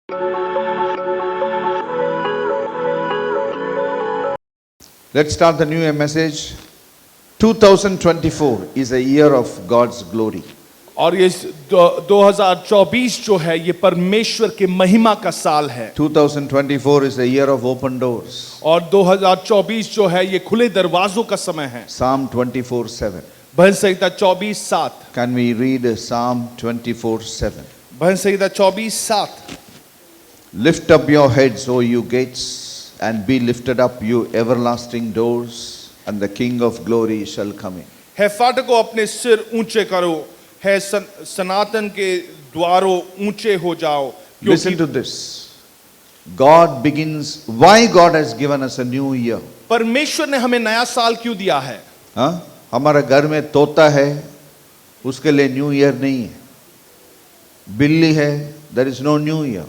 Let's start the new year message. 2024 is a year of God's glory. और ये 2024 जो है ये परमेश्वर के महिमा का साल है 2024 is a year of open doors. और 2024 जो है ये खुले दरवाजों का समय है। Psalm 24:7. Bhajan Samhita 24:7। Can we read Psalm 24:7? Bhajan Samhita 24:7। Lift up your heads, O you gates, and be lifted up, you everlasting doors, and the King of glory shall come in. है फाटकों अपने सिर ऊंचे करो, है सनातन के द्वारों ऊंचे हो जाओ। Listen to this. God begins, why God has given us a new year? परमेश्वर ने हमें नया साल क्यों दिया है? हाँ, हमारे घर में तोता है, उसके लिए न्यू ईयर नहीं है। बिल्ली है, there is no new year.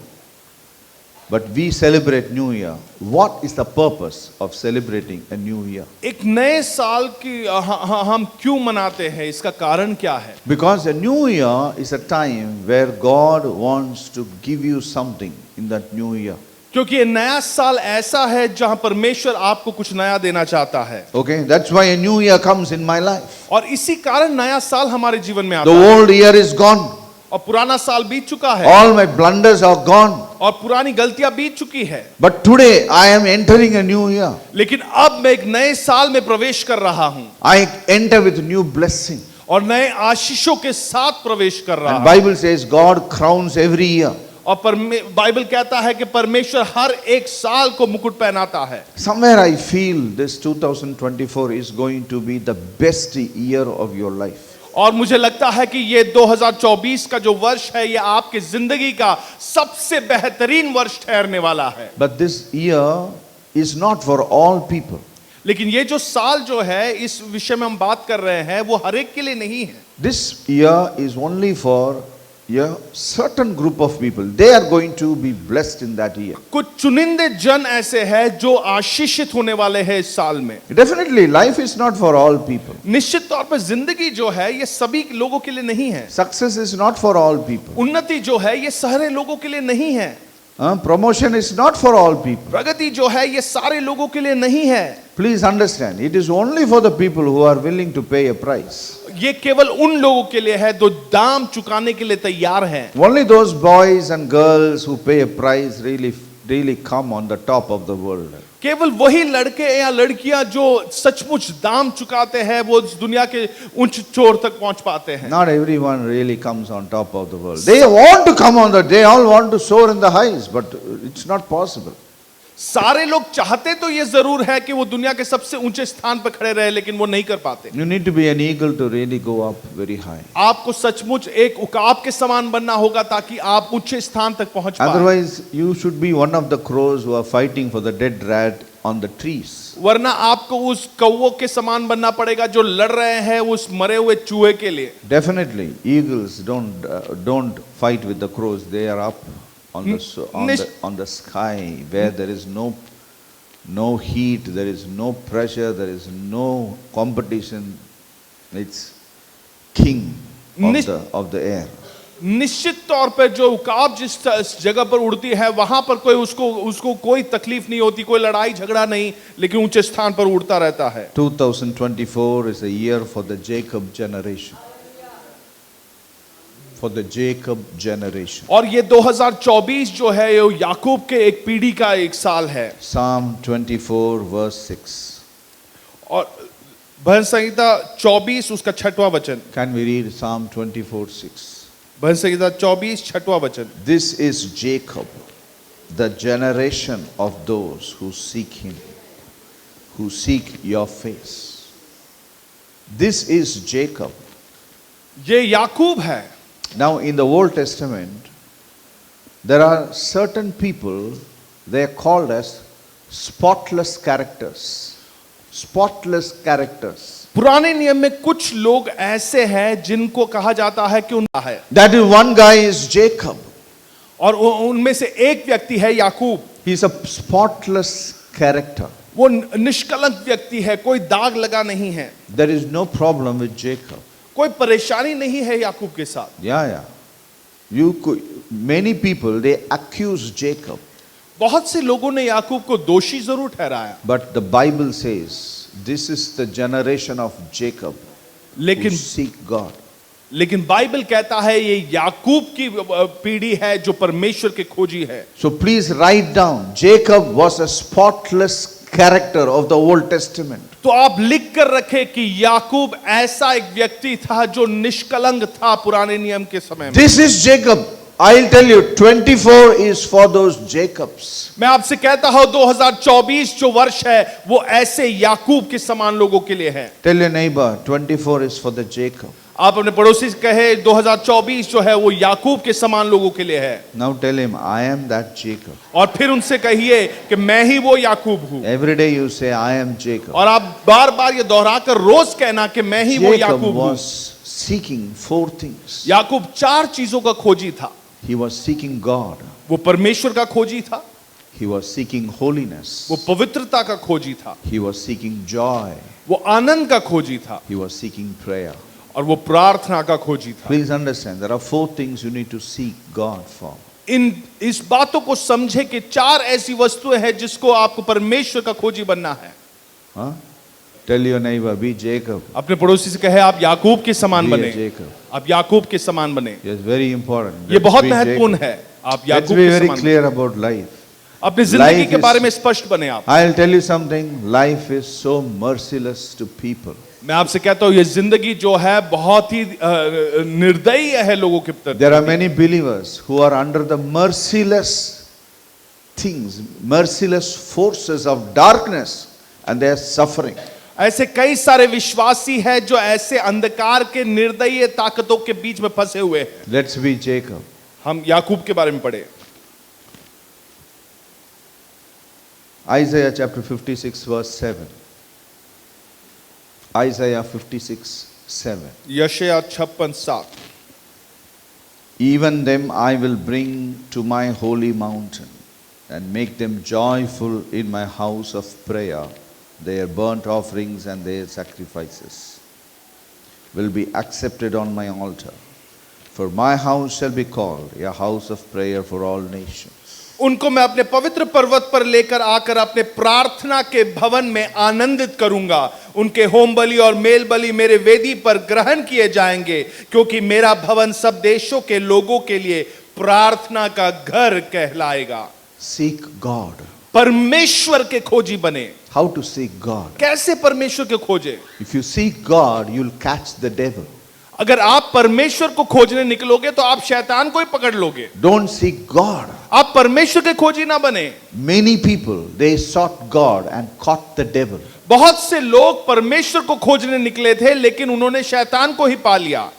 But we celebrate New Year. What is the purpose of celebrating a new year? एक नए साल की हम क्यों मनाते हैं? इसका कारण क्या है? Because a new year is a time where God wants to give you something in that new year. क्योंकि ये नया साल ऐसा है जहां परमेश्वर आपको कुछ नया देना चाहता है। Okay, that's why a new year comes in my life. और इसी कारण नया साल हमारे जीवन में आता The है। old year is gone. और पुराना साल बीत चुका है। All my blunders are gone. और पुरानी गलतियां बीत चुकी है। But today I am entering a new year. लेकिन अब मैं एक नए साल में प्रवेश कर रहा हूं। I enter with new blessing. और नए आशीषों के साथ प्रवेश कर रहा And हूं। Bible says God crowns every year. और बाइबल कहता है कि परमेश्वर हर एक साल को मुकुट पहनाता है। Somewhere I feel this 2024 is going to be the best year of your life. और मुझे लगता है कि ये 2024 का जो वर्ष है ये आपकी जिंदगी का सबसे बेहतरीन वर्ष ठहरने वाला है। But this year is not for all people. लेकिन ये जो साल जो है इस विषय में हम बात कर रहे हैं वो हर एक के लिए नहीं है। This year is only for a certain group of people. They are going to be blessed in that year. कुछ चुनिंदे जन ऐसे हैं जो आशीषित होने वाले हैं इस साल में। Definitely life is not for all people. निश्चित तौर पर जिंदगी जो है ये सभी लोगों के लिए नहीं है। Success is not for all people. उन्नति जो है ये सारे लोगों के लिए नहीं है। Promotion is not for all people. प्रगति जो है ये सारे लोगों के लिए नहीं है। Please understand, it is only for the people who are willing to pay a price. ये केवल उन लोगों के लिए है जो दाम चुकाने के लिए तैयार हैं। Only those boys and girls who pay a price really come on the top of the world. केवल वही लड़के या लड़कियां जो सचमुच दाम चुकाते हैं वो इस दुनिया के उच्च छोर तक पहुंच पाते हैं। Not everyone really comes on top of the world. They want to come on they all want to soar in the heights, but it's not possible. सारे लोग चाहते तो ये जरूर है कि वो दुनिया के सबसे ऊंचे स्थान पर खड़े रहे लेकिन वो नहीं कर पाते। You need to be an eagle to really go up very high. आपको सचमुच एक उकाब के समान बनना होगा ताकि आप ऊंचे स्थान तक पहुंच पाएं। Otherwise, you should be one of the crows who are fighting for the dead rat on the trees. वरना आपको उस कौवों के समान बनना पड़ेगा जो लड़ रहे हैं उस मरे हुए चूहे के लिए। Definitely, eagles don't fight with the crows. They are up on the sky where there is no heat, there is no pressure, there is no competition. It's king of the air. निश्चित तौर पर जो उकाब जिस जगह पर उड़ती है वहां पर कोई उसको कोई तकलीफ नहीं होती, कोई लड़ाई झगड़ा नहीं, लेकिन ऊंचे स्थान पर उड़ता रहता है। 2024 is a year for the Jacob generation. For the Jacob generation. और ये 2024 जो है ये याकूब के एक पीढ़ी का एक साल है। Psalm 24 verse 6. और भजन संहिता 24 उसका 6वां वचन। Can we read Psalm 24:6? भजन संहिता 24 6वां वचन। This is Jacob, the generation of those who seek him, who seek your face. This is Jacob. ये याकूब है। Now in the Old Testament, there are certain people, they are called as spotless characters. Spotless characters. पुराने नियम में कुछ लोग ऐसे हैं जिनको कहा जाता है कि उनका है। That is one guy is Jacob. और उनमें से एक व्यक्ति है याकूब। He is a spotless character. वो निष्कलंक व्यक्ति है, कोई दाग लगा नहीं है। There is no problem with Jacob. कोई परेशानी नहीं है याकूब के साथ। Yeah. many people they accuse Jacob, बहुत से लोगों ने याकूब को दोषी जरूर ठहराया, but the Bible says this is the generation of Jacob who लेकिन seek God. लेकिन बाइबल कहता है ये याकूब की पीढ़ी है जो परमेश्वर के खोजी है। So please write down, Jacob was a spotless character of the Old Testament. तो आप लिख कर रखे कि याकूब ऐसा एक व्यक्ति था जो निष्कलंक था पुराने नियम के समय में। This is Jacob. I'll tell you, 24 is for those Jacobs. मैं आपसे कहता हूं 2024 जो वर्ष है वो ऐसे याकूब के समान लोगों के लिए है। Tell your neighbor, 24 is for the Jacob. आप अपने पड़ोसी से कहे 2024 जो है वो याकूब के समान लोगों के लिए है। Now tell him, I am that Jacob. और फिर उनसे कहिए कि मैं ही वो याकूब हूं। Every day you say, I am Jacob. और आप बार बार ये दोहराकर रोज कहना कि मैं ही वो Jacob याकूब हूं। was seeking 4 things. याकूब 4 चीजों का खोजी था। He was seeking God. वो परमेश्वर का खोजी था, He was seeking holiness. वो पवित्रता का खोजी था, He was seeking joy. वो आनंद का खोजी था, He was seeking prayer. और वो प्रार्थना का खोजी था। Please understand, there are 4 things you need to seek God for. इस बातों को समझे कि 4 ऐसी वस्तुएं हैं जिसको आपको परमेश्वर का खोजी बनना है। Huh? Tell your neighbor, be Jacob. अपने पड़ोसी से कहे आप याकूब के समान Be a बने, Jacob. आप याकूब के समान बने। Yes, very important. ये Let's बहुत be महत्वपूर्ण Jacob. है। आप Let's याकूब be के very समान clear about life. अपनी जिंदगी Life के is- बारे में स्पष्ट बने आप। I'll tell you something, life is so merciless to people. मैं आपसे कहता हूँ ये जिंदगी जो है बहुत ही निर्दयी है लोगों के प्रति। There are many believers who are under the merciless things, merciless forces of darkness, and they are suffering. ऐसे कई सारे विश्वासी हैं जो ऐसे अंधकार के निर्दयी ताकतों के बीच में फंसे हुए हैं। Let's be Jacob. हम याकूब के बारे में पढ़े। Isaiah chapter 56 verse 7. Isaiah 56, 7. यशायाह 56:7। Even them I will bring to my holy mountain and make them joyful in my house of prayer. Their burnt offerings and their sacrifices will be accepted on my altar. For my house shall be called a house of prayer for all nations. उनको मैं अपने पवित्र पर्वत पर लेकर आकर अपने प्रार्थना के भवन में आनंदित करूंगा। उनके होम बलि और मेल बलि मेरे वेदी पर ग्रहण किए जाएंगे, क्योंकि मेरा भवन सब देशों के लोगों के लिए प्रार्थना का घर कहलाएगा। Seek God. परमेश्वर के खोजी बने। How to seek God? कैसे परमेश्वर के खोजे? If you seek God, you'll catch the devil. अगर आप परमेश्वर को खोजने निकलोगे तो आप शैतान को ही पकड़ लोगे। Don't seek God. आप परमेश्वर के खोजी ना बने। Many people, they sought God and caught the devil. बहुत से लोग परमेश्वर को खोजने निकले थे लेकिन उन्होंने शैतान को ही पा लिया।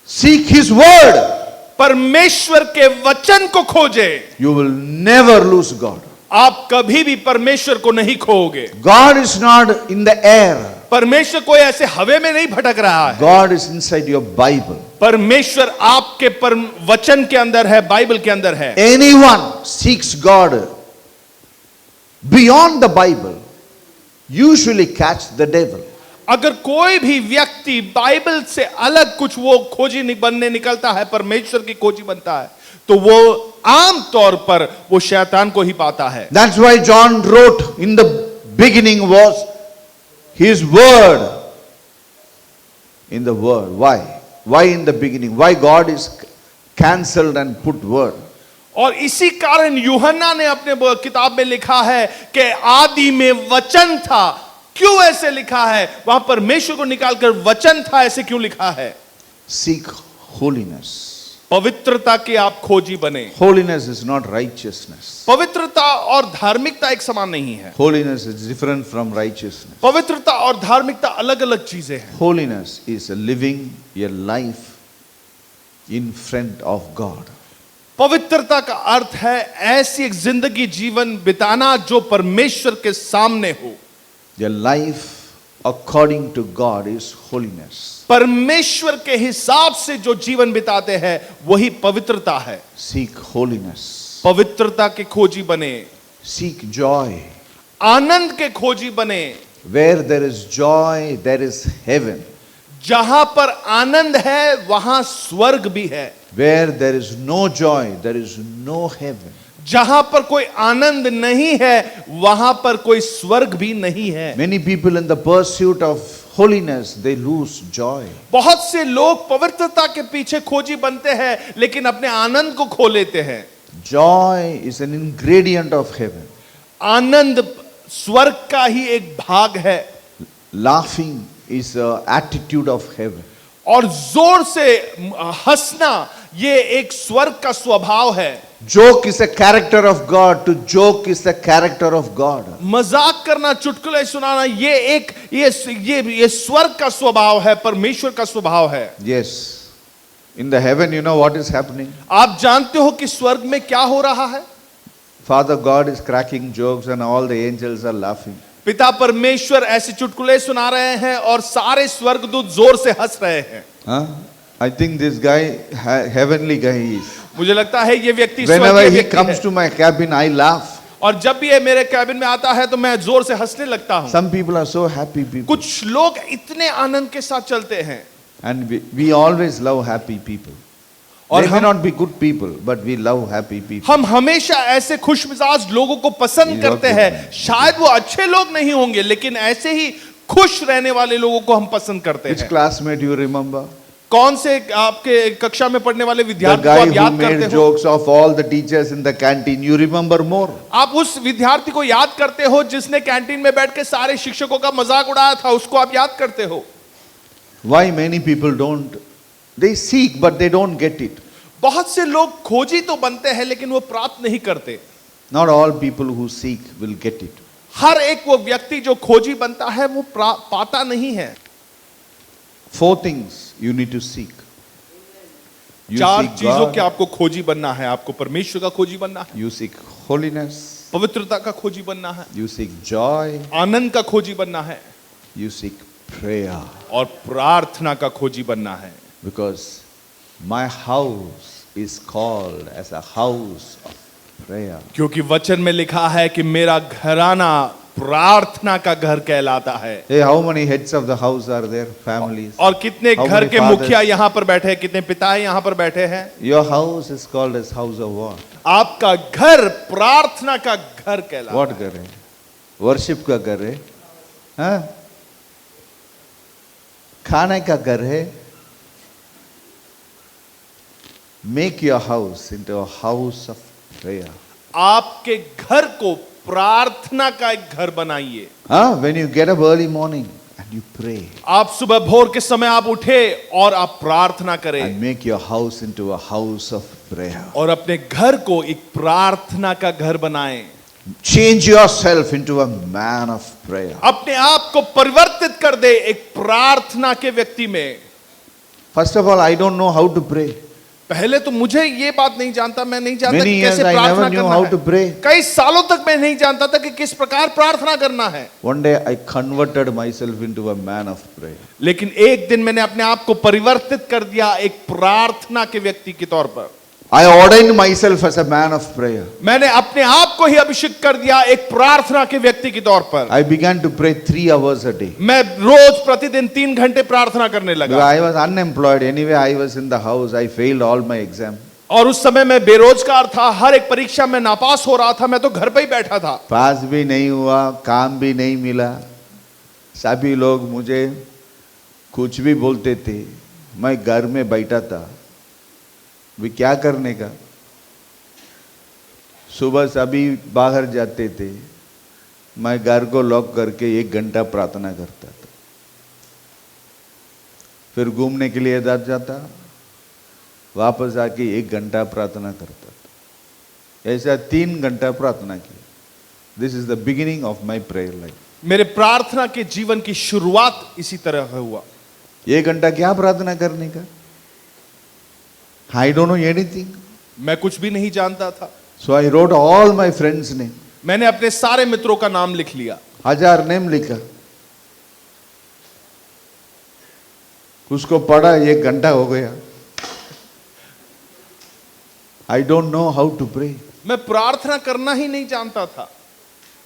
Seek His word. परमेश्वर के वचन को खोजे। You will never lose God. आप कभी भी परमेश्वर को नहीं खोओगे। God is not in the air. परमेश्वर कोई ऐसे हवे में नहीं भटक रहा है। God is inside your Bible. परमेश्वर आपके वचन के अंदर है, बाइबल के अंदर है। Anyone seeks God beyond the Bible usually catch the devil. अगर कोई भी व्यक्ति बाइबल से अलग कुछ वो खोजी बनने निकलता है, परमेश्वर की खोजी बनता है, तो वो आम तौर पर वो शैतान को ही पाता है। That's why John wrote in the beginning was His word. In the word. Why? Why in the beginning? Why God is cancelled and put word? और इसी कारण यूहन्ना ने अपने किताब में लिखा है कि आदि में वचन था। क्यों ऐसे लिखा है? वहां परमेश्वर को निकालकर वचन था, ऐसे क्यों लिखा है? Seek holiness. पवित्रता के आप खोजी बने। Holiness is not righteousness. पवित्रता और धार्मिकता एक समान नहीं है। Holiness is different from righteousness. पवित्रता और धार्मिकता अलग अलग चीजें हैं। Holiness is living a life in front of God. पवित्रता का अर्थ है ऐसी एक जिंदगी जीवन बिताना जो परमेश्वर के सामने हो। A life according to God is holiness. परमेश्वर के हिसाब से जो जीवन बिताते हैं वही पवित्रता है। Seek holiness. पवित्रता के खोजी बने। Seek joy. आनंद के खोजी बने। Where there is joy, there is heaven. जहां पर आनंद है वहां स्वर्ग भी है। Where there is no joy, there is no heaven. जहां पर कोई आनंद नहीं है वहां पर कोई स्वर्ग भी नहीं है। Many people in the pursuit of holiness, they lose joy. बहुत से लोग पवित्रता के पीछे खोजी बनते हैं लेकिन अपने आनंद को खो लेते हैं। Joy is an ingredient of heaven. आनंद स्वर्ग का ही एक भाग है Laughing is an attitude of heaven. और जोर से हंसना ये एक स्वर्ग का स्वभाव है। Joke is a character of God. To joke is the character of God. मजाक करना, चुटकुले सुनाना ये एक ये स्वर्ग का स्वभाव है, परमेश्वर का स्वभाव है। Yes. In the heaven, you know what is happening? आप जानते हो कि स्वर्ग में क्या हो रहा है? Father God is cracking jokes and all the angels are laughing. पिता परमेश्वर ऐसे चुटकुले सुना रहे हैं और सारे स्वर्गदूत जोर से हंस रहे हैं। Huh? I think this guy, heavenly guy is. मुझे लगता है ये व्यक्ति Whenever स्वर्गीय he व्यक्ति comes है। to my cabin, I laugh. और जब भी ये मेरे कैबिन में आता है तो मैं जोर से हंसने लगता हूँ। Some people are so happy people. कुछ लोग इतने आनंद के साथ चलते हैं And we always love happy people. और They may हम not be good people, but we love happy people. हम हमेशा ऐसे खुशमिजाज लोगों को पसंद ये करते बात हैं। शायद वो अच्छे लोग नहीं होंगे लेकिन ऐसे ही खुश रहने वाले लोगों को हम पसंद करते Which हैं। classmate you remember? कौन से आपके कक्षा में पढ़ने वाले The विद्यार्थी को guy आप who याद made करते हो? jokes of all the teachers in the canteen. You remember more? आप उस विद्यार्थी को याद करते हो जिसने कैंटीन में बैठ के सारे शिक्षकों का मजाक उड़ाया था, उसको आप याद करते हो? Why many people don't? They seek, but they don't get it. बहुत से लोग खोजी तो बनते हैं लेकिन वो प्राप्त नहीं करते। Not all people who seek will get it. हर एक वो व्यक्ति जो खोजी बनता है वो पाता नहीं है। 4 things you need to seek. You चार seek चीजों God, के आपको खोजी बनना है। आपको परमेश्वर का खोजी बनना है, you seek holiness, पवित्रता का खोजी बनना है, you seek joy, आनंद का खोजी बनना है you seek prayer. और प्रार्थना का खोजी बनना है। Because my house is called as a house of prayer. क्योंकि वचन में लिखा है कि मेरा घराना प्रार्थना का घर कहलाता है। Hey, how many heads of the house are there? Families. और कितने How घर many के fathers? मुखिया यहाँ पर बैठे हैं, कितने पिता यहाँ पर बैठे हैं। Your house is called as house of what? आपका घर प्रार्थना का घर कहलाता What है। घर है? Worship का घर है? हाँ? खाने का घर है? Make your house into a house of prayer. आपके घर को प्रार्थना का एक घर बनाइए। Huh? When you get up early morning and you pray आप सुबह भोर के समय आप उठे और आप प्रार्थना करें and make your house into a house of prayer. और अपने घर को एक प्रार्थना का घर बनाएं। Change yourself into a man of prayer. अपने आप को परिवर्तित कर दे एक प्रार्थना के व्यक्ति में। First of all, I don't know how to pray. पहले तो मुझे ये बात नहीं जानता, मैं नहीं जानता Many कि years कैसे I प्रार्थना never knew करना how है। to pray. कई सालों तक मैं नहीं जानता था कि किस प्रकार प्रार्थना करना है। One day I converted myself into a man of prayer. लेकिन एक दिन मैंने अपने आप को परिवर्तित कर दिया एक प्रार्थना के व्यक्ति के तौर पर। I ordained myself as a man of prayer. मैंने अपने आप को ही अभिषेक कर दिया एक प्रार्थना के व्यक्ति के तौर पर। I began to pray 3 hours a day. मैं रोज प्रतिदिन 3 घंटे प्रार्थना करने Because लगा। I was unemployed. Anyway, I was in the house. I failed all my exam. और उस समय मैं बेरोजगार था, हर एक परीक्षा में नापास हो रहा था, मैं तो घर पे ही बैठा था। पास भी नहीं हुआ, काम भी नहीं मिला। सभी लोग मुझे कुछ भी बोलते थे। मैं घर में बैठा था। भी क्या करने का? सुबह सभी बाहर जाते थे, मैं घर को लॉक करके 1 घंटा प्रार्थना करता था। फिर घूमने के लिए इधर जाता, वापस आके 1 घंटा प्रार्थना करता था। ऐसा 3 घंटा प्रार्थना किया। This is the beginning of my prayer life. मेरे प्रार्थना के जीवन की शुरुआत इसी तरह हुआ। 1 घंटा क्या प्रार्थना करने का? I don't know anything. मैं कुछ भी नहीं जानता था। So I wrote all my friends name. मैंने अपने सारे मित्रों का नाम लिख लिया। 1000 नेम लिखा, उसको पढ़ा, 1 घंटा हो गया। I don't know how to pray. मैं प्रार्थना करना ही नहीं जानता था।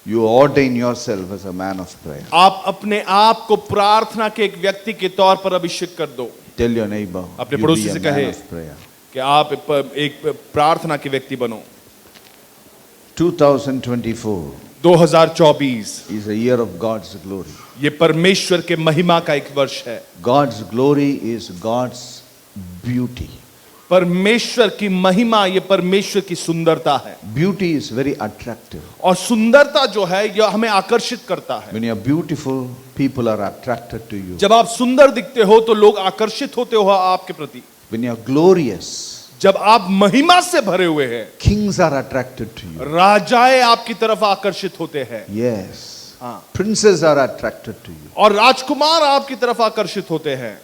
You ordain yourself as a man of prayer. आप अपने आप को प्रार्थना के एक व्यक्ति के तौर पर अभिषेक कर दो। Tell your neighbor, अपने you पड़ोसी be a से man कहे of prayer. कि आप एक प्रार्थना के व्यक्ति बनो। 2024 2024 is a year of God's glory. ये परमेश्वर के महिमा का एक वर्ष है। God's glory is God's beauty. परमेश्वर की महिमा ये परमेश्वर की सुंदरता है। Beauty is very attractive. और सुंदरता जो है यह हमें आकर्षित करता है। When you are beautiful, people are attracted to you. जब आप सुंदर दिखते हो तो लोग आकर्षित होते हो आपके प्रति। When you are glorious, जब आप महिमा से भरे हुए हैं, kings are attracted to you. राजाएं आपकी तरफ आकर्षित होते हैं। Yes. हाँ। Princes are attracted to you. और राजकुमार आपकी तरफ आकर्षित होते हैं।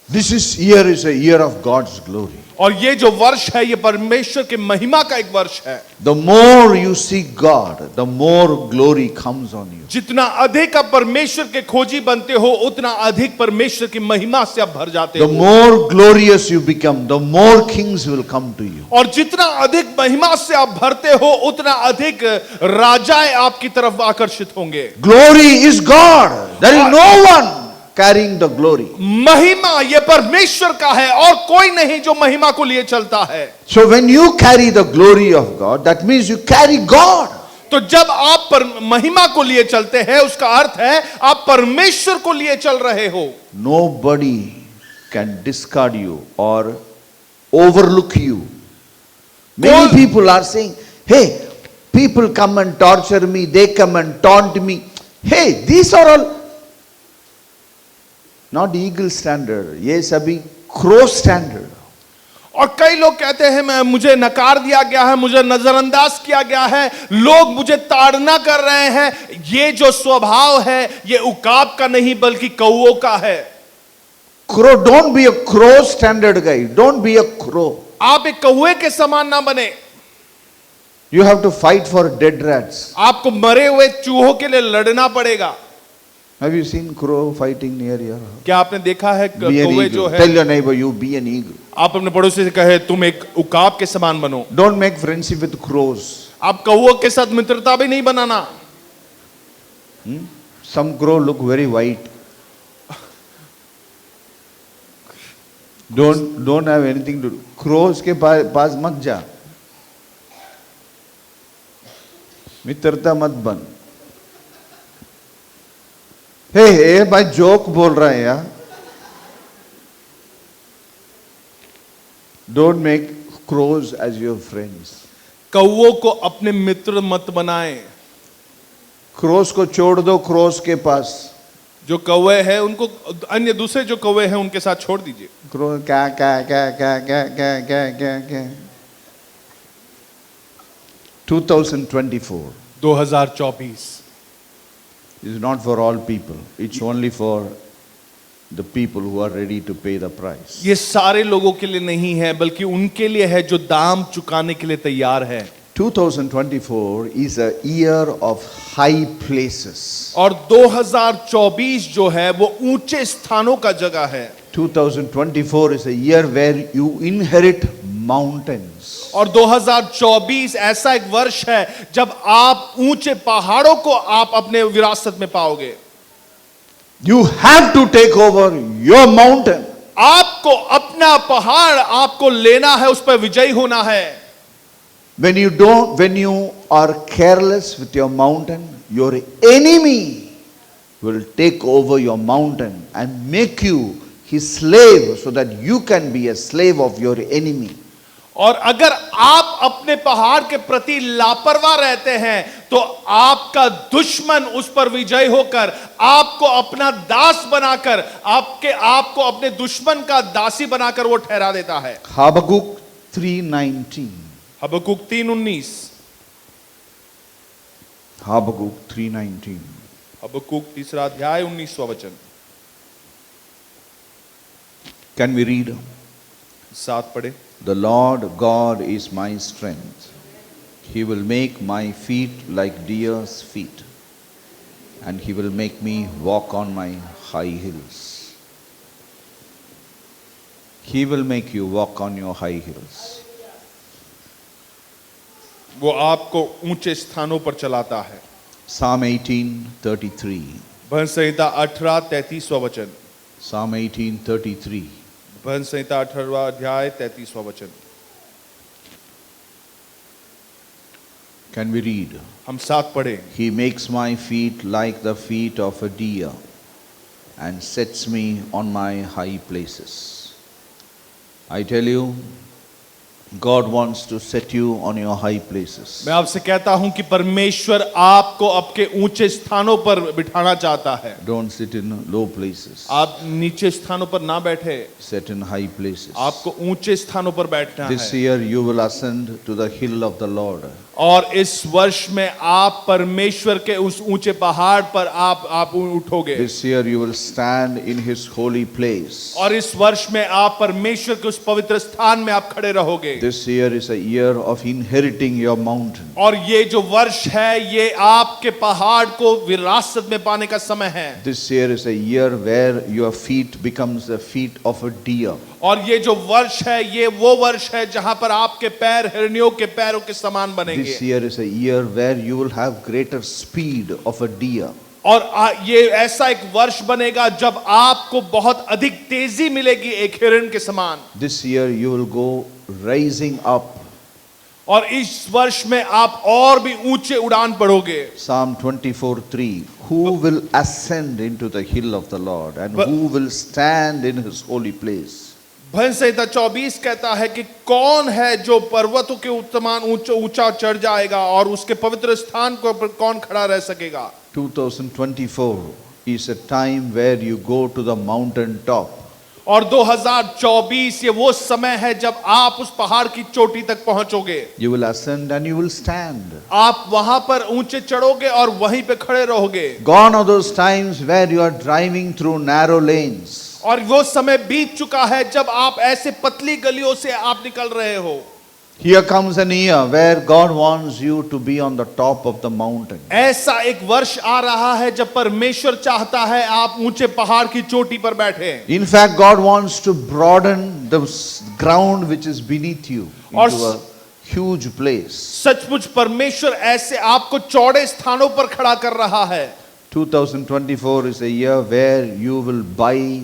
This year is a year of God's glory. और ये जो वर्ष है ये परमेश्वर के महिमा का एक वर्ष है। The more you seek God, the more glory comes on you. जितना अधिक आप परमेश्वर के खोजी बनते हो उतना अधिक परमेश्वर की महिमा से आप भर जाते The हो। more glorious you become, the more kings will come to you. और जितना अधिक महिमा से आप भरते हो उतना अधिक राजाएं आपकी तरफ आकर्षित होंगे। Glory is God. There is no one carrying the glory. महिमा ये परमेश्वर का है और कोई नहीं जो महिमा को लिए चलता है। So when you carry the glory of God, that means you carry God. तो जब आप पर महिमा को लिए चलते हैं उसका अर्थ है आप परमेश्वर को लिए चल रहे हो। Nobody can discard you or overlook you. Many people are saying, hey, people come and torture me, they come and taunt me. Hey, these are all not eagle standard, ये सभी crow standard. और कई लोग कहते हैं मैं मुझे नकार दिया गया है, मुझे नजरअंदाज किया गया है, लोग मुझे ताड़ना कर रहे हैं। ये जो स्वभाव है ये उकाब का नहीं बल्कि कौओं का है। Crow, don't be a crow standard guy. Don't be a crow. आप एक कौए के समान ना बने। You have to fight for dead rats. आपको मरे हुए चूहों के लिए लड़ना पड़ेगा। Have you seen crow fighting near your house? क्या आपने देखा है Be an कौवे जो eagle. है? Tell your neighbor, you be an eagle. आप अपने पड़ोसी से कहे तुम एक उकाब के समान बनो। Don't make friendship with crows. आप कौओं के साथ मित्रता भी नहीं बनाना। Some crow look very white. Don't have anything to do. Crows के पास मत जा, मित्रता मत बन। हे भाई जोक बोल रहा है यार। Don't make crows as your friends. कौओं को अपने मित्र मत बनाएं। Crows को छोड़ दो crows के पास। जो कौवे हैं उनको अन्य दूसरे जो कौवे हैं उनके साथ छोड़ दीजिए। Crow क्या 2024 2024 is not for all people. It's only for the people who are ready to pay the price. ये सारे लोगों के लिए नहीं है बल्कि उनके लिए है जो दाम चुकाने के लिए तैयार है। 2024 is a year of high places. और 2024 जो है वो ऊंचे स्थानों का जगह है। 2024 is a year where you inherit mountains. और 2024 ऐसा एक वर्ष है जब आप ऊंचे पहाड़ों को आप अपने विरासत में पाओगे। You have to take over your mountain. आपको अपना पहाड़ आपको लेना है, उस पर विजयी होना है। When you are careless with your mountain, your enemy will take over your mountain and make you his slave so that you can be a slave of your enemy. और अगर आप अपने पहाड़ के प्रति लापरवाह रहते हैं तो आपका दुश्मन उस पर विजय होकर आपको अपना दास बनाकर आपको अपने दुश्मन का दासी बनाकर वो ठहरा देता है। Habakkuk 3:19. हबक्कुक 3:19। Habakkuk 3:19. हबक्कुक 3 अध्याय 19वां वचन। Can we read? साथ पढ़े। The Lord God is my strength. He will make my feet like deer's feet, and he will make me walk on my high hills. He will make you walk on your high hills. वो आपको ऊंचे स्थानों पर चलाता है। Psalm 18:33. भजन संहिता 18:33 वचन। Psalm 18:33. भजन संहिता 18वां अध्याय 33वां वचन। Can we read? हम साथ पढ़ें। He makes my feet like the feet of a deer and sets me on my high places. I tell you, God wants to set you on your high places. मैं आपसे कहता हूं कि परमेश्वर आपको आपके ऊंचे स्थानों पर बिठाना चाहता है। Don't sit in low places. आप नीचे स्थानों पर ना बैठे, Sit in high places. आपको ऊंचे स्थानों पर बैठना This है। year you will ascend to the hill of the Lord. और इस वर्ष में आप परमेश्वर के उस ऊंचे पहाड़ पर आप उठोगे। This year you will stand in His holy place. और इस वर्ष में आप परमेश्वर के उस पवित्र स्थान में आप खड़े रहोगे। This year is a year of inheriting your mountain. और ये जो वर्ष है ये आपके पहाड़ को विरासत में पाने का समय है। This year is a year where your feet becomes the feet of a deer. और ये जो वर्ष है ये वो वर्ष है जहां पर आपके पैर हिरनियों के पैरों के समान बनेंगे। This year is a year where you will have greater speed of a deer. और ये ऐसा एक वर्ष बनेगा जब आपको बहुत अधिक तेजी मिलेगी एक हिरन के समान। This year you will go rising up. और इस वर्ष में आप और भी ऊंचे उड़ान पड़ोगे। Psalm 24:3. Who will ascend into the hill of the Lord and who will stand in His holy place? भजन संहिता 24 कहता है कि कौन है जो पर्वतों के उत्तमान ऊंचा चढ़ जाएगा और उसके पवित्र स्थान को पर कौन खड़ा रह सकेगा। 2024 is a time where you go to the mountain top. और 2024 ये वो समय है जब आप उस पहाड़ की चोटी तक पहुंचोगे। You will ascend and you will stand. आप वहां पर ऊंचे चढ़ोगे और वहीं पे खड़े रहोगे। Gone are those times where you are driving through narrow lanes. और वो समय बीत चुका है जब आप ऐसे पतली गलियों से आप निकल रहे हो। Here comes an year where God wants you to be on the top of the mountain. ऐसा एक वर्ष आ रहा है जब परमेश्वर चाहता है आप ऊंचे पहाड़ की चोटी पर बैठे। In fact, God wants to broaden the ground which is beneath you into a huge place. सचमुच परमेश्वर ऐसे आपको चौड़े स्थानों पर खड़ा कर रहा है। 2024 is a year where you will buy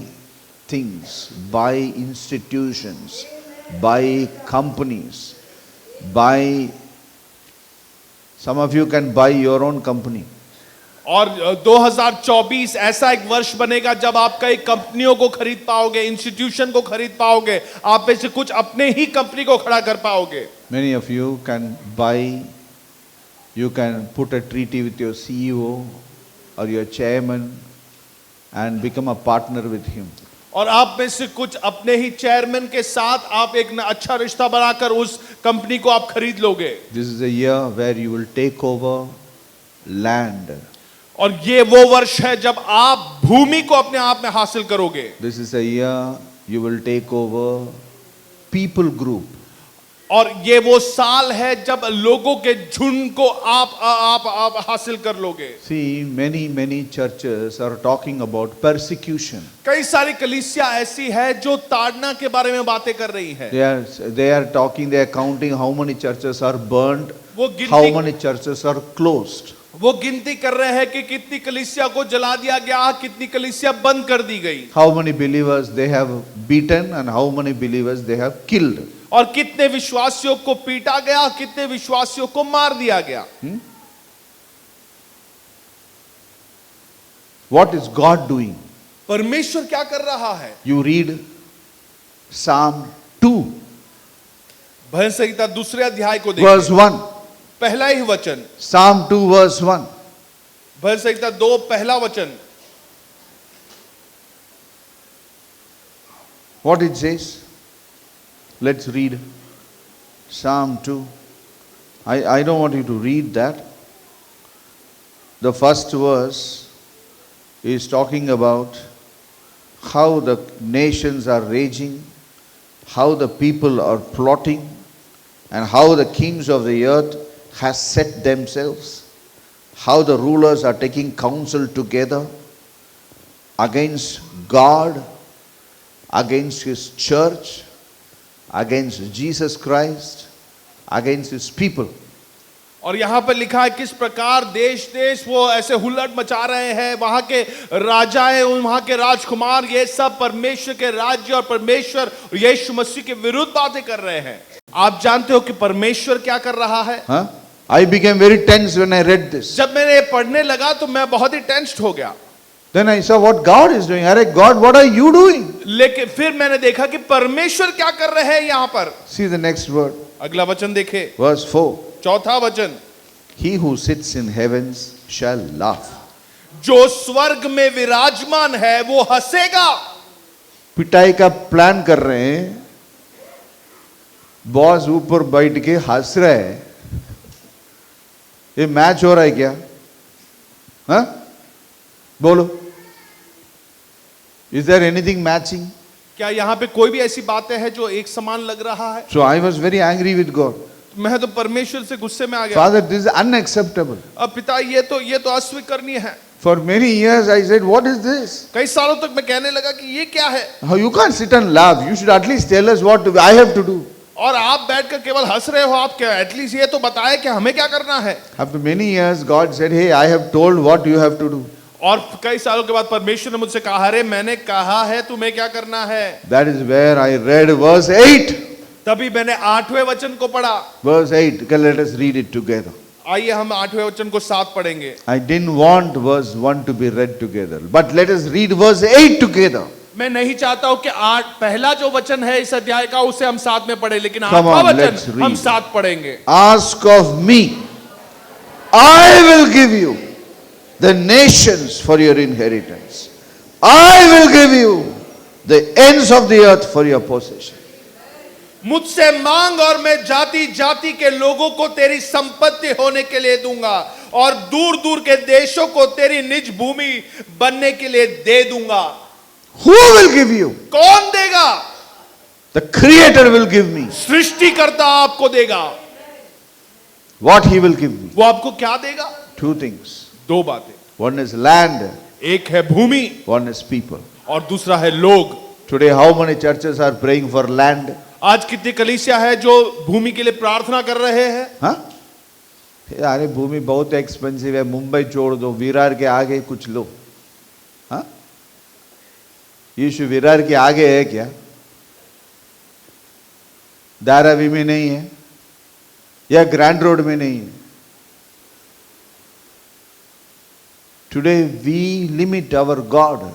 things, buy institutions, buy companies, buy. Some of you can buy your own company. और 2024 ऐसा एक वर्ष बनेगा जब आप कई कंपनियों को खरीद पाओगे, इंस्टीट्यूशन को खरीद पाओगे, आप में से कुछ अपने ही कंपनी को खड़ा कर पाओगे। Many of you can buy, you can put a treaty with your CEO or your chairman and become a partner with him. और आप में से कुछ अपने ही चेयरमैन के साथ आप एक अच्छा रिश्ता बनाकर उस कंपनी को आप खरीद लोगे। This is a year where you will take over land. और ये वो वर्ष है जब आप भूमि को अपने आप में हासिल करोगे। This is a year you will take over people group. और ये वो साल है जब लोगों के झुंड को आप हासिल कर लोगे। See, many churches are talking about persecution. कई सारी कलीसिया ऐसी है जो ताड़ना के बारे में बातें कर रही है। They are talking, they are counting how many churches are burnt, वो गिनती how many churches are closed. वो गिनती कर रहे हैं कि कितनी कलीसिया को जला दिया गया, कितनी कलीसिया बंद कर दी गई। How many believers they have beaten and how many believers they have killed. और कितने विश्वासियों को पीटा गया, कितने विश्वासियों को मार दिया गया। What is God doing? परमेश्वर क्या कर रहा है? You read Psalm 2, भजन संहिता दूसरे अध्याय को verse देखिए। 1. पहला ही वचन, Psalm 2, verse 1. भजन संहिता 2 पहला वचन। What it says? Let's read Psalm 2. I don't want you to read that. The first verse is talking about how the nations are raging, how the people are plotting, and how the kings of the earth has set themselves, how the rulers are taking counsel together against God, against His church, against Jesus Christ, against His people. और यहाँ पर लिखा है किस प्रकार देश देश वो ऐसे हुल्लड़ मचा रहे हैं, वहां के राजाएं, वहां के राजकुमार, ये सब परमेश्वर के राज्य और परमेश्वर और यीशु मसीह के विरुद्ध बातें कर रहे हैं। आप जानते हो कि परमेश्वर क्या कर रहा है? I became very tense when I read this. जब मैंने ये पढ़ने लगा तो मैं बहुत ही टेंस्ड हो गया। Then I saw what God is doing. अरे God, what are you doing? लेकिन फिर मैंने देखा कि परमेश्वर क्या कर रहे हैं यहाँ पर। See the next word. अगला वचन देखे, Verse 4. चौथा वचन, He who sits in heavens shall laugh. जो स्वर्ग में विराजमान है वो हंसेगा। पिटाई का प्लान कर रहे हैं, बॉस ऊपर बैठ के हंस रहा है। ये मैच हो रहा है क्या? हाँ, बोलो, इज देयर एनीथिंग मैचिंग? क्या यहाँ पे कोई भी ऐसी बातें हैं जो एक समान लग रहा है? So I was very angry with God. मैं तो परमेश्वर से गुस्से में आ गया। Father, this is unacceptable. अब पिता, ये तो अस्वीकरणीय है। For many years I said, what is this? कई सालों तक मैं कहने लगा कि ये क्या है। How you can sit and laugh? You should at least tell us what I have to do. और आप बैठकर केवल हंस रहे हो, आप क्या एटलीस्ट ये तो बताएं कि हमें क्या करना है। After many years God said, hey, I have told what you have to do. और कई सालों के बाद परमेश्वर ने मुझसे कहा, अरे मैंने कहा है तुम्हें क्या करना है। That is where I read verse 8। तभी मैंने 8वें वचन को पढ़ा। Verse 8, let us read it together. आइए हम 8वें वचन को साथ पढ़ेंगे। I didn't want verse 1 to be read together, but let us read verse 8 together. मैं नहीं चाहता हूं कि पहला जो वचन है इस अध्याय का उसे हम साथ में पढ़े, लेकिन Come 8वां on, let's वचन read. हम साथ पढ़ेंगे। Ask of me, I will give you the nations for your inheritance. I will give you the ends of the earth for your possession. मुझसे मांग और मैं जाति जाति के लोगों को तेरी संपत्ति होने के लिए दूंगा और दूर दूर के देशों को तेरी निज भूमि बनने के लिए दे दूंगा। Who will give you? कौन देगा? The Creator will give me. सृष्टिकर्ता आपको देगा। What He will give me? वो आपको क्या देगा? Two things. दो बातें। One is land, एक है भूमि one is people. और दूसरा है लोग। Today, how many churches are praying for land? आज कितनी कलीसिया है जो भूमि के लिए प्रार्थना कर रहे हैं? हाँ, अरे भूमि बहुत एक्सपेंसिव है, मुंबई छोड़ दो, विरार के आगे कुछ लो। हाँ, यीशु विरार के आगे है क्या? धारावी में नहीं है या ग्रैंड रोड में नहीं है? Today we limit our God.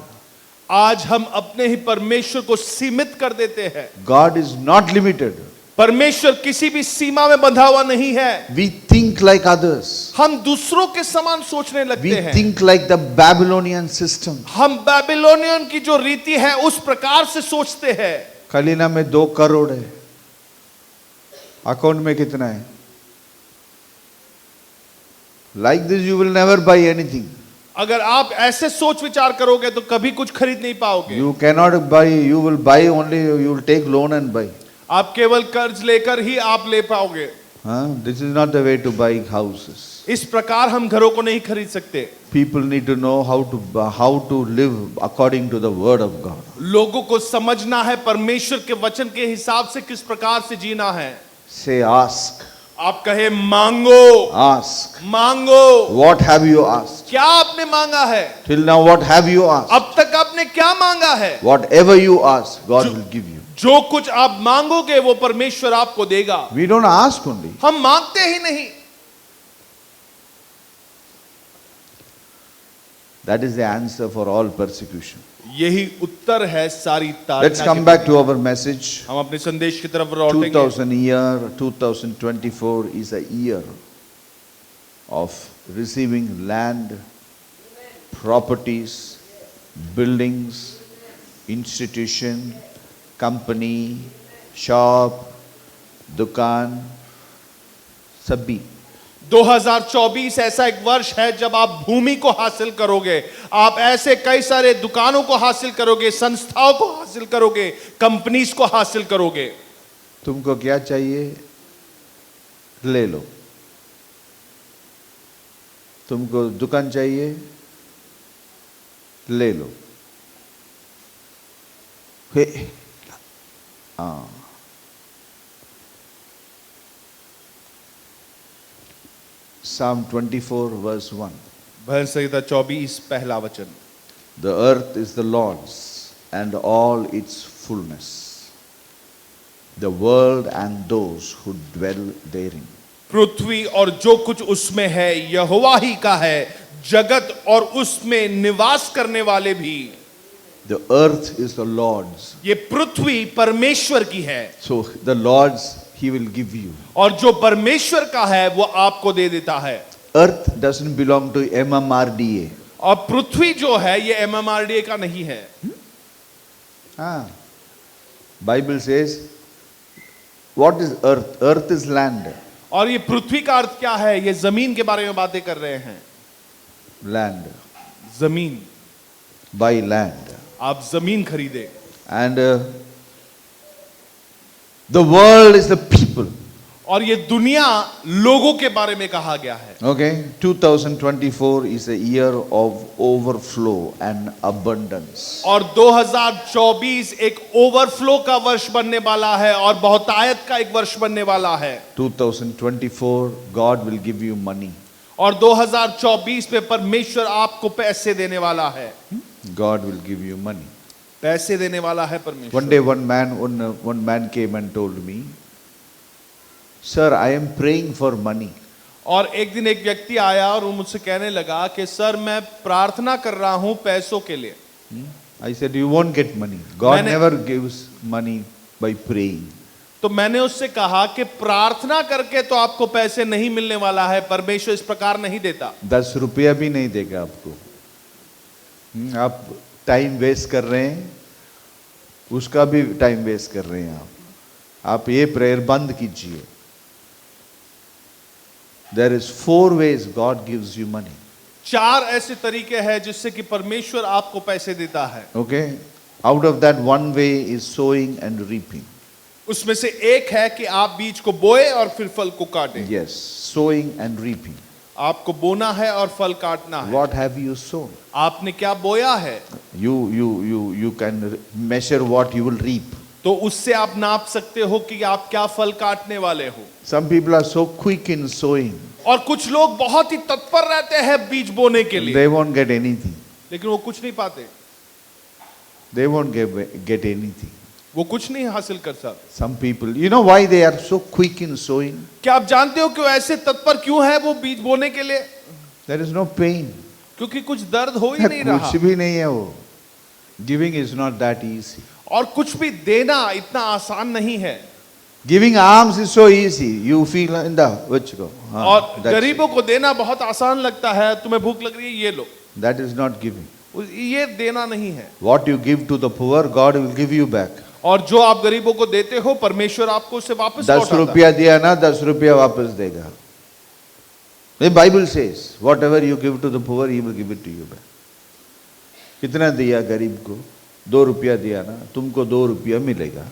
आज हम अपने ही परमेश्वर को सीमित कर देते हैं। God is not limited. परमेश्वर किसी भी सीमा में बंधा हुआ नहीं है। We think like others. हम दूसरों के समान सोचने लगते वी हैं। Think like the Babylonian system. हम बैबिलोनियन की जो रीति है उस प्रकार से सोचते हैं। कलीना में 2 करोड़ है, अकाउंट में कितना है? Like this you will never buy anything. अगर आप ऐसे सोच विचार करोगे तो कभी कुछ खरीद नहीं पाओगे। You cannot buy, you will buy only, you will take loan and buy. आप केवल कर्ज लेकर ही आप ले पाओगे। This is not the way to buy houses. इस प्रकार हम घरों को नहीं खरीद सकते। People need to know how to live according to the word of God. लोगों को समझना है परमेश्वर के वचन के हिसाब से किस प्रकार से जीना है। Say ask. आप कहे मांगो। Ask. मांगो। What have you asked? क्या आपने मांगा है? Till now what have you asked? अब तक आपने क्या मांगा है? Whatever you ask, God will give you. जो कुछ आप मांगोगे वो परमेश्वर आपको देगा। We don't ask only. हम मांगते ही नहीं। That is the answer for all persecution. यही उत्तर है सारी ताड़ना। Let's come back to our message. हम अपने संदेश की तरफ लौटेंगे। 2024 is a year of receiving land, properties, buildings, institution, company, shop, दुकान, सभी। 2024 ऐसा एक वर्ष है जब आप भूमि को हासिल करोगे। आप ऐसे कई सारे दुकानों को हासिल करोगे, संस्थाओं को हासिल करोगे, कंपनीज को हासिल करोगे। तुमको क्या चाहिए ले लो। तुमको दुकान चाहिए ले लो। हाँ, Psalm 24 verse 1. भजन संहिता 24 पहला वचन। The earth is the Lord's and all its fullness, the world and those who dwell therein. पृथ्वी और जो कुछ उसमें है यहोवा ही का है, जगत और उसमें निवास करने वाले भी। The earth is the Lord's. ये पृथ्वी परमेश्वर की है। So the Lord's He will give you. और जो परमेश्वर का है वो आपको दे देता है। Earth doesn't belong to MMRDA. और पृथ्वी जो है ये MMRDA का नहीं है। Bible says, what is earth? Earth is land. और ये पृथ्वी का अर्थ क्या है? ये जमीन के बारे में बातें कर रहे हैं। Land. जमीन। Buy land. आप जमीन खरीदे। And the world is the people. और ये दुनिया लोगों के बारे में कहा गया है। Okay, 2024 is a year of overflow and abundance. और 2024 एक ओवरफ्लो का वर्ष बनने वाला है और बहुतायत का एक वर्ष बनने वाला है। 2024, God will give you money. और 2024 में परमेश्वर आपको पैसे देने वाला है। God will give you money. पैसे देने वाला है परमेश्वर। One day one man came and told me, Sir, I am praying for money. और एक दिन एक व्यक्ति आया और वो मुझसे कहने लगा कि सर मैं प्रार्थना कर रहा हूं पैसों के लिए। I said, you won't get money. God never gives money by praying. तो मैंने उससे कहा कि प्रार्थना करके तो आपको पैसे नहीं मिलने वाला है, परमेश्वर इस प्रकार नहीं देता। 10 रुपया भी नहीं देगा आपको। आप टाइम वेस्ट कर रहे हैं, उसका भी टाइम वेस्ट कर रहे हैं आप ये प्रेयर बंद कीजिए। There is 4 ways God gives you money. 4 ऐसे तरीके हैं जिससे कि परमेश्वर आपको पैसे देता है। Okay? Out of that, one way is sowing and reaping. उसमें से एक है कि आप बीज को बोए और फिर फल को काटें। Yes, sowing and reaping. आपको बोना है और फल काटना है। What have you sown? आपने क्या बोया है? You can measure what you will reap. तो उससे आप नाप सकते हो कि आप क्या फल काटने वाले हो। Some people are so quick in sowing. और कुछ लोग बहुत ही तत्पर रहते हैं बीज बोने के लिए। They won't get anything. लेकिन वो कुछ नहीं पाते। They won't get anything. वो कुछ नहीं हासिल कर सकते। Some people, you know why they are so quick in sowing? क्या आप जानते हो कि ऐसे तत्पर क्यों है वो बीज बोने के लिए? There is no pain. क्योंकि कुछ दर्द हो ही नहीं रहा। कुछ भी नहीं है वो। Giving is not that easy. और कुछ भी देना इतना आसान नहीं है। Giving alms is so easy. You feel in the which go. और गरीबों को देना बहुत आसान लगता है। तुम्हें भूख लग रही है, ये लो। That is not giving. ये देना नहीं है। What you give to the poor, God will give you back. और जो आप गरीबों को देते हो परमेश्वर आपको उसे वापस लौटाता है। 10 रुपया दिया ना, 10 रुपया वापस देगा। The Bible says, whatever you give to the poor, He will give it to you back. कितना दिया गरीब को? 2 रुपया दिया ना, तुमको 2 रुपया मिलेगा।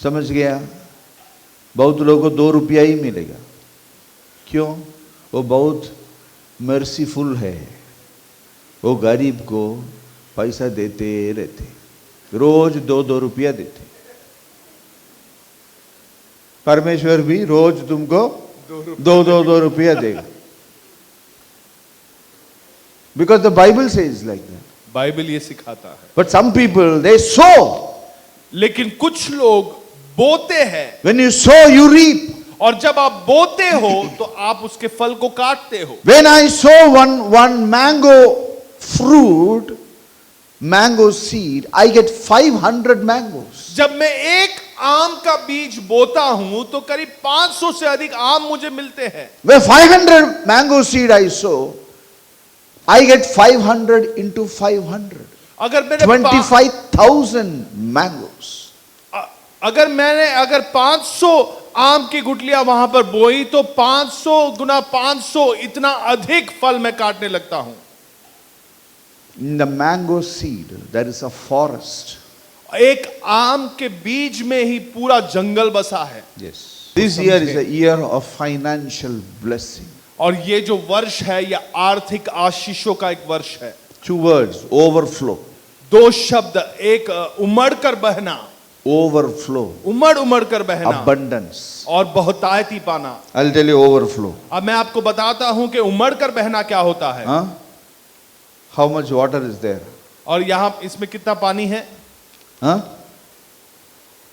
समझ गया? बहुत लोगों को 2 रुपया ही मिलेगा। क्यों? वो बहुत मर्सीफुल है। वो गरीब को पैसा देते रहते, रोज 2-2 रुपया देते। परमेश्वर भी रोज तुमको 2 रुपया देगा। Because the Bible says like that. Bible ये सिखाता है। But some people, they sow. लेकिन कुछ लोग बोते हैं। When you sow, you reap. और जब आप बोते हो तो आप उसके फल को काटते हो। When I sow one mango fruit, mango seed, I get 500 mangoes. जब मैं एक आम का बीज बोता हूं तो करीब 500 से अधिक आम मुझे मिलते हैं। Where 500 mango seed I sow, I get 500 into 500. अगर मैंने 25,000 mangoes. अगर 500 आम की गुठलियां वहां पर बोई तो 500 गुना 500 इतना अधिक फल मैं काटने लगता हूं। In the mango seed, there is a forest. एक आम के बीज में ही पूरा जंगल बसा है। Yes. This year is a year of financial blessing. और ये जो वर्ष है ये आर्थिक आशीषों का एक वर्ष है। 2 words, overflow. 2 शब्द, एक उमड़ कर बहना। overflow, उमड़ उमड़ कर बहना abundance. और बहुतायती पाना। I'll tell you overflow. अब मैं आपको बताता हूं कि उमड़ कर बहना क्या होता है। Huh? How much water is there? और यहां इसमें कितना पानी है? Huh?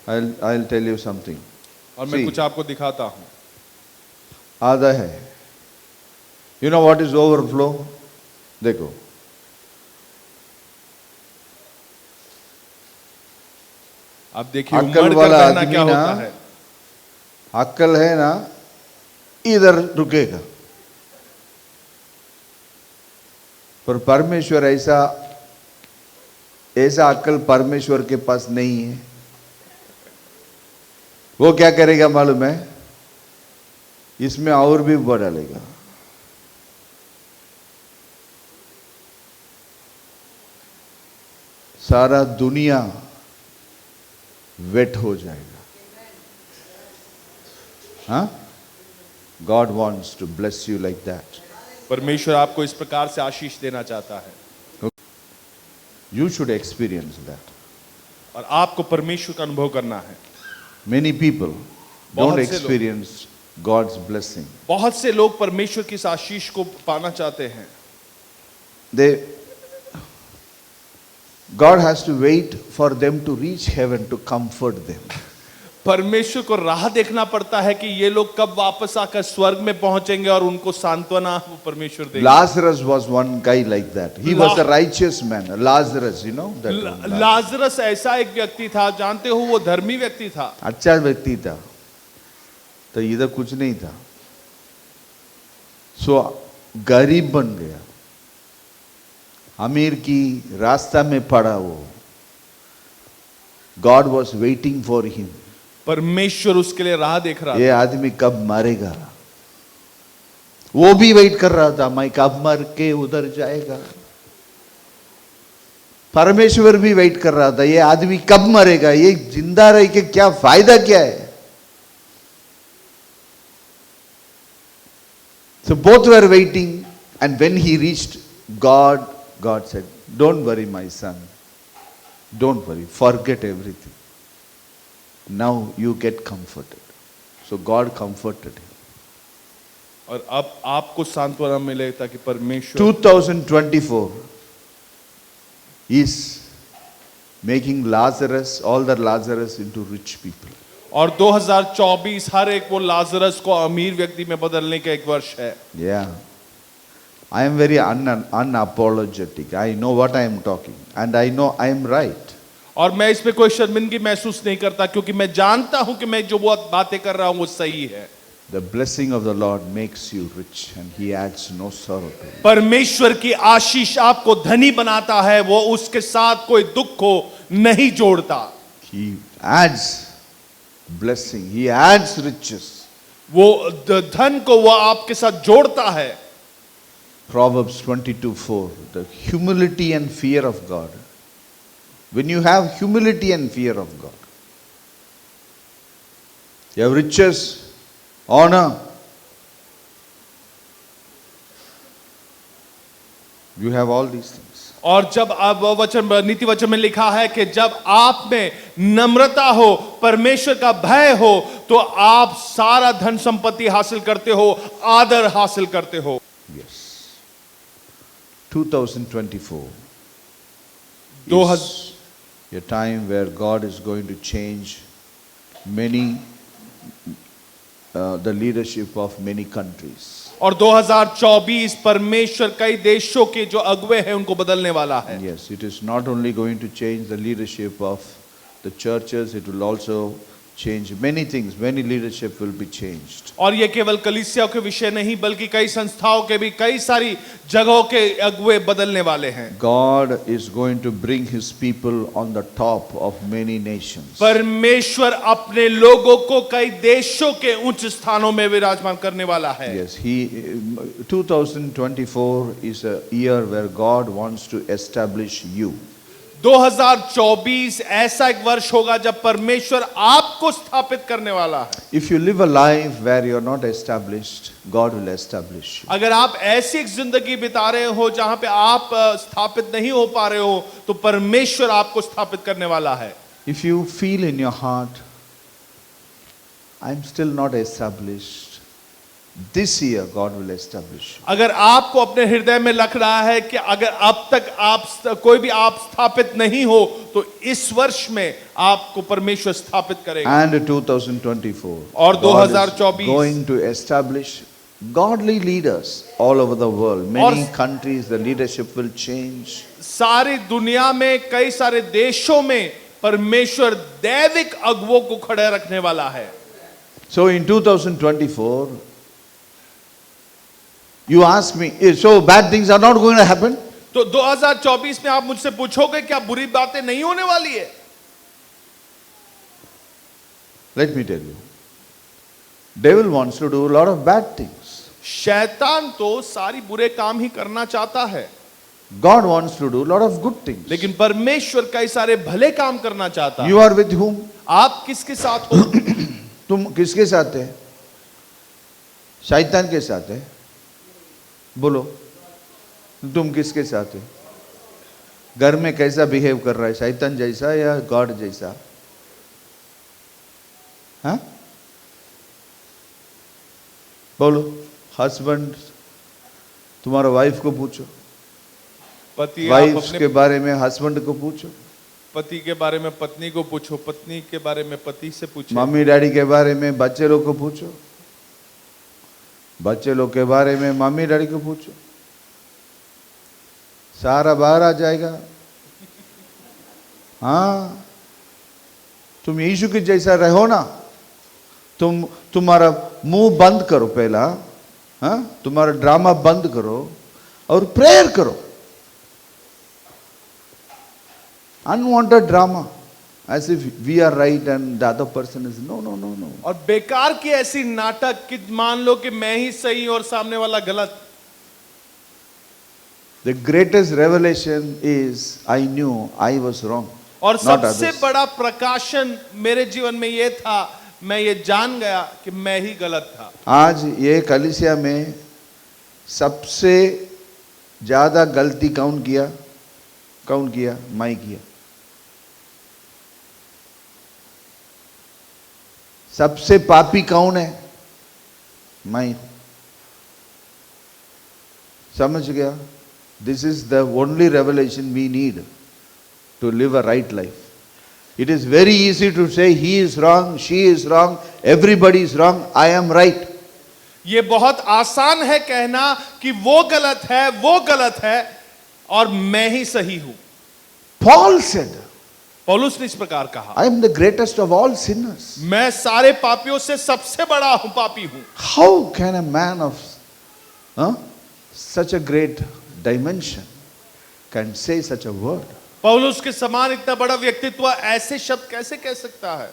I'll tell you something. और मैं See. कुछ आपको दिखाता हूं। आधा है. You know what is overflow? देखो. अब देखिए अक्ल उमड़ कर वाला बहना आदमी क्या ना, होता है। अक्ल है ना, इधर रुकेगा. पर परमेश्वर ऐसा अक्ल परमेश्वर के पास नहीं है. वो क्या करेगा मालूम है? इसमें और भी बढ़ा डालेगा. सारा दुनिया वेट हो जाएगा. हाँ? God wants to bless you like that. परमेश्वर आपको इस प्रकार से आशीष देना चाहता है You should experience that. और आपको परमेश्वर का अनुभव करना है। Many people बहुत don't से लोग- experience God's blessing. बहुत से लोग परमेश्वर की इस आशीष को पाना चाहते हैं। God has to wait for them to reach heaven to comfort them. परमेश्वर को राह देखना पड़ता है कि ये लोग कब वापस आकर स्वर्ग में पहुंचेंगे और उनको सांत्वना वो परमेश्वर देंगे। Lazarus was one guy like that. He was a righteous man. Lazarus, you know that one. Lazarus ऐसा एक व्यक्ति था, जानते हो, वो धर्मी व्यक्ति था। अच्छा व्यक्ति था, तो इधर कुछ नहीं था, सो गरीब बन गया, अमीर की रास्ता में पड़ा वो. God was waiting for him. परमेश्वर उसके लिए राह देख रहा ये था। आदमी कब मरेगा, वो भी वेट कर रहा था, मैं कब मर के उधर जाएगा. परमेश्वर भी वेट कर रहा था, ये आदमी कब मरेगा, ये जिंदा रह के क्या फायदा क्या है. So both were waiting, and when he reached, God said, "Don't worry, my son. Don't worry. Forget everything. Now you get comforted." So God comforted him. और अब आपको सांत्वना मिले ताकि परमेश्वर 2024 is making Lazarus, all the Lazarus into rich people. और 2024 हर एक वो लाजरस को अमीर व्यक्ति में बदलने का एक वर्ष है। Yeah. I am very unapologetic. I know what I am talking, and I know I am right. और मैं इस पे कोई शर्मिंदगी महसूस नहीं करता क्योंकि मैं जानता हूं कि मैं जो बातें कर रहा हूं वो सही है। The blessing of the Lord makes you rich, and He adds no sorrow to it. परमेश्वर की आशीष आपको धनी बनाता है, वो उसके साथ कोई दुख को नहीं जोड़ता। He adds blessing. He adds riches. वो धन को वो आपके साथ जोड़ता है। Proverbs 22:4. The humility and fear of God. When you have humility and fear of God, you have riches, honor, you have all these things. और जब अब वचन नीति वचन में लिखा है कि जब आप में नम्रता हो, परमेश्वर का भय हो, तो आप सारा धन संपत्ति हासिल करते हो, आदर हासिल करते हो। Yes. 2024 दो is a time where God is going to change many, the leadership of many countries. और 2024 परमेश्वर कई देशों के जो अगुवे हैं उनको बदलने वाला है। Yes, it is not only going to change the leadership of the churches, it will also change many things. Many leadership will be changed. और ये केवल कलीसिया के विषय नहीं बल्कि कई संस्थाओं के भी कई सारी जगहों के अगुवे बदलने वाले हैं। God is going to bring His people on the top of many nations. परमेश्वर अपने लोगों को कई देशों के उच्च स्थानों में विराजमान करने वाला है। Yes, 2024 is a year where God wants to establish you. 2024 ऐसा एक वर्ष होगा जब परमेश्वर आपको स्थापित करने वाला है। If you live a life where you are not established, God will establish you. अगर आप ऐसी एक जिंदगी बिता रहे हो जहां पे आप स्थापित नहीं हो पा रहे हो, तो परमेश्वर आपको स्थापित करने वाला है। If you feel in your heart, I'm still not established, this year God will establish you. अगर आपको अपने हृदय में लग रहा है कि अगर अब तक कोई भी आप स्थापित नहीं हो तो इस वर्ष में आपको परमेश्वर स्थापित करेगा। And 2024, और God is 2024 going to establish godly leaders all over the world. Many और countries, the leadership will change. सारी दुनिया में कई सारे देशों में परमेश्वर दैविक अगुवों को खड़े रखने वाला है। So in 2024, you ask me, so bad things are not going to happen? तो 2024 में आप मुझसे पूछोगे क्या बुरी बातें नहीं होने वाली है? Let me tell you, devil wants to do a lot of bad things. शैतान तो सारी बुरे काम ही करना चाहता है, God wants to do a lot of good things. लेकिन परमेश्वर कई सारे भले काम करना चाहता है। You are with whom? आप किसके साथ हो? तुम किसके साथ है? शैतान के साथ है? बोलो, तुम किसके साथ है? घर में कैसा बिहेव कर रहा है, शैतान जैसा या गॉड जैसा? हाँ, बोलो। हस्बैंड, तुम्हारा वाइफ को पूछो, पति आप वाइफ अपने के बारे में हस्बैंड को पूछो, पति के बारे में पत्नी को पूछो, पत्नी के बारे में पति से पूछो, मम्मी डैडी के बारे में बच्चे लोग को पूछो, बच्चे लोग के बारे में मम्मी डैडी को पूछो, सारा बाहर आ जाएगा। हाँ, तुम यीशु के जैसा रहो ना, तुम्हारा मुंह बंद करो पहला, हाँ, तुम्हारा ड्रामा बंद करो और प्रेयर करो। Unwanted drama, as if we are right and the other person is no. और बेकार की ऐसी नाटक कि मान लो कि मैं ही सही और सामने वाला गलत। The greatest revelation is I knew I was wrong. और not सबसे others. बड़ा प्रकाशन मेरे जीवन में ये था, मैं ये जान गया कि मैं ही गलत था। आज ये कलीसिया में सबसे ज्यादा गलती कौन किया? मैं किया। सबसे पापी कौन है? मैं। समझ गया? This is the only revelation we need to live a right life. It is very easy to say he is wrong, she is wrong, everybody is wrong, I am right. ये बहुत आसान है कहना कि वो गलत है और मैं ही सही हूं। Paul said, पौलुस ने इस प्रकार कहा, I am the greatest of all sinners. मैं सारे पापियों से सबसे बड़ा हूं, पापी हूं। How can a man of such a great dimension can say such a word? पौलुस के समान इतना बड़ा व्यक्तित्व ऐसे शब्द कैसे कह सकता है?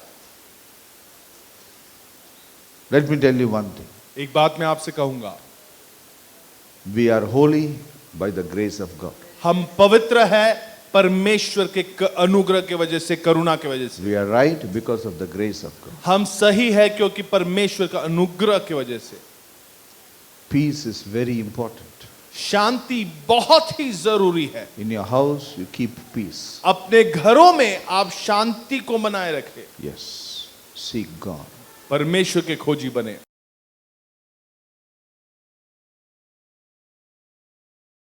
Let me tell you one thing. एक बात मैं आपसे कहूंगा, We are holy by the grace of God. हम पवित्र है परमेश्वर के अनुग्रह के वजह से, करुणा के वजह से। We are right because of the grace of God. हम सही है क्योंकि परमेश्वर का अनुग्रह की वजह से। Peace is very important. शांति बहुत ही जरूरी है। In your house, you keep peace. अपने घरों में आप शांति को बनाए रखें। Yes. Seek God. परमेश्वर के खोजी बने।